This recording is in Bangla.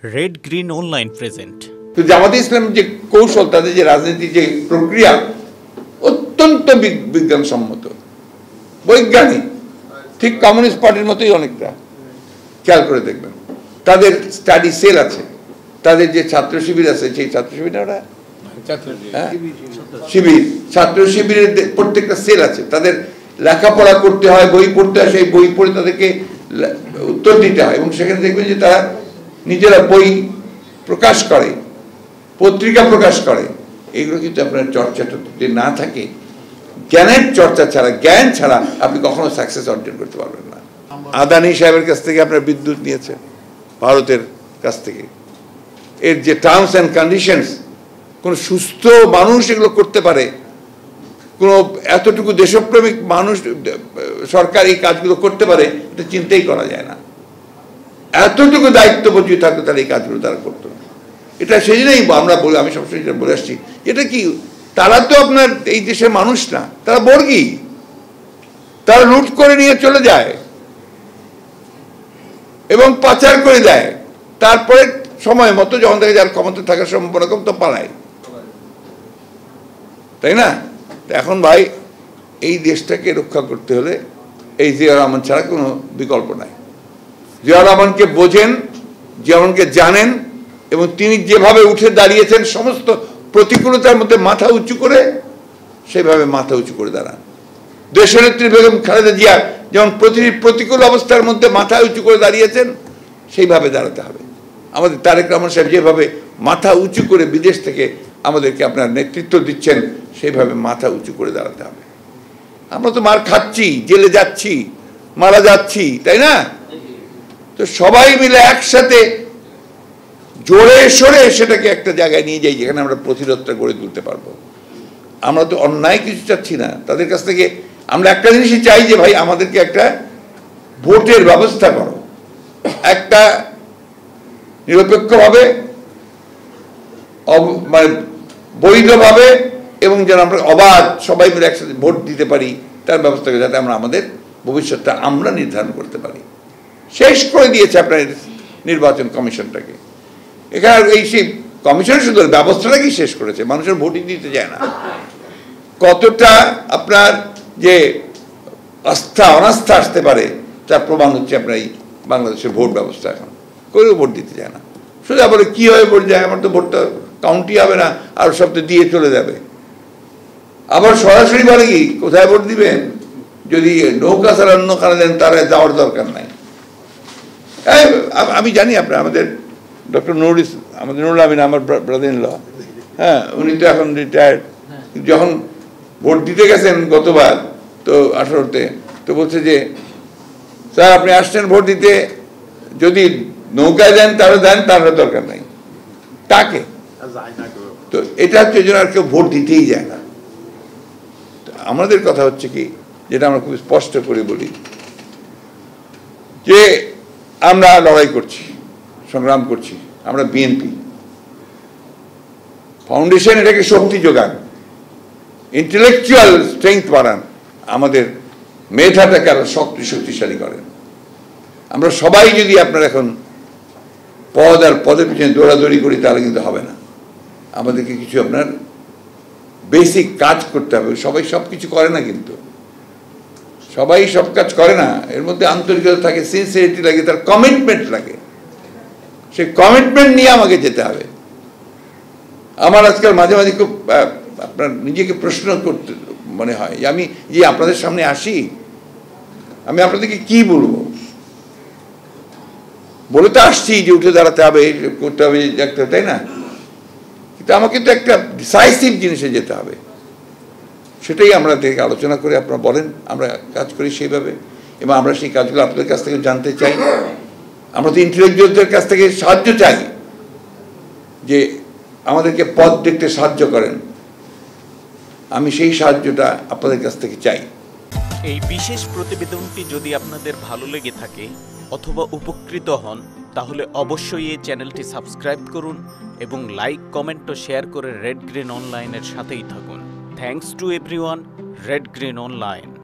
Red green online present. তো জামাতে ইসলামের যে কৌশল, তাদের যে রাজনীতির যে প্রক্রিয়া অত্যন্ত বিজ্ঞানসম্মত, বৈজ্ঞানিক, ঠিক কমিউনিস্ট পার্টির মতোই অনেকটা। খেয়াল করে দেখবেন তাদের স্টাডি সেল আছে, তাদের যে ছাত্র শিবির আছে, সেই ছাত্র শিবিরটা ওরা শিবির, ছাত্র শিবিরের প্রত্যেকটা সেল আছে, তাদের লেখাপড়া করতে হয়, বই পড়তে হয়, সেই বই পড়ে তাদেরকে উত্তর দিতে হয়। এবং সেখানে দেখবেন যে তারা নিজেরা বই প্রকাশ করে, পত্রিকা প্রকাশ করে। এগুলো কিন্তু আপনার চর্চাটা যদি না থাকে, জ্ঞানের চর্চা ছাড়া, জ্ঞান ছাড়া আপনি কখনো সাকসেস অর্জন করতে পারবেন না। আদানি সাহেবের কাছ থেকে আপনার বিদ্যুৎ নিয়েছেন, ভারতের কাছ থেকে, এর যে টার্মস অ্যান্ড কন্ডিশনস, কোন সুস্থ মানুষ এগুলো করতে পারে? কোন এতটুকু দেশপ্রেমিক মানুষ, সরকার এই কাজগুলো করতে পারে? এটা চিন্তাই করা যায় না। এতটুকু দায়িত্ববোধ যদি থাকতো তাহলে এই কাজগুলো তারা করতো না। এটা সেই জন্যই আমরা বলি, আমি সবসময় যেটা বলে আসছি, এটা কি, তারা তো আপনার এই দেশের মানুষ না, তারা বর্গী, তারা লুট করে নিয়ে চলে যায় এবং পাচার করে দেয়, তারপরে সময় মতো যখন দেখে যার ক্ষমতা থাকার সম্ভাবনা কম, তো পালায়, তাই না? এখন ভাই, এই দেশটাকে রক্ষা করতে হলে এই জিয়াউর রহমান ছাড়া কোনো বিকল্প নাই। জিয়াউর রহমানকে বোঝেন, জিয়াউরকে জানেন, এবং তিনি যেভাবে উঠে দাঁড়িয়েছেন সমস্ত প্রতিকূলতার মধ্যে মাথা উঁচু করে, সেভাবে মাথা উঁচু করে দাঁড়ান। দেশনেত্রী বেগম খালেদা জিয়া যেমন প্রতিটি প্রতিকূল অবস্থার মধ্যে মাথা উঁচু করে দাঁড়িয়েছেন, সেইভাবে দাঁড়াতে হবে। আমাদের তারেক রহমান সাহেব যেভাবে মাথা উঁচু করে বিদেশ থেকে আমাদেরকে আপনার নেতৃত্ব দিচ্ছেন, সেইভাবে মাথা উঁচু করে দাঁড়াতে হবে। আমরা তো মার খাচ্ছি, জেলে যাচ্ছি, মারা যাচ্ছি, তাই না? তো সবাই মিলে একসাথে জোরে সরে সেটাকে একটা জায়গায় নিয়ে যাই, যেখানে আমরা প্রতিরোধটা গড়ে তুলতে পারবো। আমরা তো অন্যায় কিছু চাচ্ছি না তাদের কাছ থেকে। আমরা একটা জিনিসই চাই যে ভাই, আমাদেরকে একটা ভোটের ব্যবস্থা করো, একটা নিরপেক্ষভাবে, মানে বৈধভাবে, এবং যেন আমরা অবাধ সবাই মিলে একসাথে ভোট দিতে পারি, তার ব্যবস্থা করে, যাতে আমরা আমাদের ভবিষ্যৎটা আমরা নির্ধারণ করতে পারি। শেষ করে দিয়েছে আপনার নির্বাচন কমিশনটাকে। এখানে এই সেই কমিশন শুধু ব্যবস্থাটাকেই শেষ করেছে, মানুষের ভোটই দিতে যায় না। কতটা আপনার যে আস্থা অনাস্থা আসতে পারে তার প্রমাণ হচ্ছে আপনার এই বাংলাদেশের ভোট ব্যবস্থা। এখন কেউ ভোট দিতে যায় না, শুধু বলে কি হয়ে ভোট যায়, আমার তো ভোটটা কাউন্টই হবে না, আর সব তো দিয়ে চলে যাবে। আবার সরাসরি বলে কি, কোথায় ভোট দিবেন, যদি নৌকা ছাড়া অন্য কারণে দেন, তারা যাওয়ার দরকার নাই। আমি জানি আপনার আমাদের ডক্টর নুরুল আমিন, আমার ব্রাদার ইন ল, হ্যাঁ, উনি তো এখন রিটায়ার্ড। যখন ভোট দিতে গেছেন গতবার, তো 18-তে, তো বলছে যে স্যার আপনি আসছেন ভোট দিতে, যদি নৌকায় দেন তাহলে দেন, তার দরকার নাই, তাকে। তো এটা হচ্ছে জন্য আর কেউ ভোট দিতেই যায় না। আমাদের কথা হচ্ছে কি, যেটা আমরা খুব স্পষ্ট করে বলি, যে আমরা লড়াই করছি, সংগ্রাম করছি, আমরা বিএনপি ফাউন্ডেশন, এটাকে শক্তি যোগান, ইন্টেলেকচুয়াল স্ট্রেংথ বাড়ান, আমাদের মেধাটাকে আরো শক্তিশালী করেন। আমরা সবাই যদি আপনার এখন পদ আর পদের পিছনে দৌড়াদৌড়ি করি, তাহলে কিন্তু হবে না। আমাদেরকে কিছু আপনার বেসিক কাজ করতে হবে। সবাই সব কিছু করে না, কিন্তু সবাই সব কাজ করে না। এর মধ্যে আন্তরিকতা থাকে, সিনসিয়ারিটি লাগে, তার কমিটমেন্ট লাগে। সেই কমিটমেন্ট নিয়ে আমাকে যেতে হবে। আমার আজকাল মাঝে মাঝে খুব আপনার নিজেকে প্রশ্ন করতে মনে হয়, যে আমি যে আপনাদের সামনে আসি, আমি আপনাদেরকে কি বলবো? বলে তো আসছি যে উঠে দাঁড়াতে হবে, করতে হবে, দেখতে হবে, তাই না? কিন্তু আমাকে তো একটা ডিসাইসিভ জিনিসে যেতে হবে। সেটাই আমরা থেকে আলোচনা করে আপনারা বলেন, আমরা কাজ করি সেইভাবে, এবং আমরা সেই কাজগুলো আপনাদের কাছ থেকে জানতে চাই। আমরা তো ইন্টেলেকচুয়ালদের কাছ থেকে সাহায্য চাই, যে আমাদেরকে পথ দেখতে সাহায্য করেন। আমি সেই সাহায্যটা আপনাদের কাছ থেকে চাই। এই বিশেষ প্রতিবেদনটি যদি আপনাদের ভালো লেগে থাকে অথবা উপকৃত হন, তাহলে অবশ্যই এই চ্যানেলটি সাবস্ক্রাইব করুন এবং লাইক, কমেন্ট ও শেয়ার করে রেড গ্রিন অনলাইনের সাথেই থাকুন। Thanks to everyone. Red green online.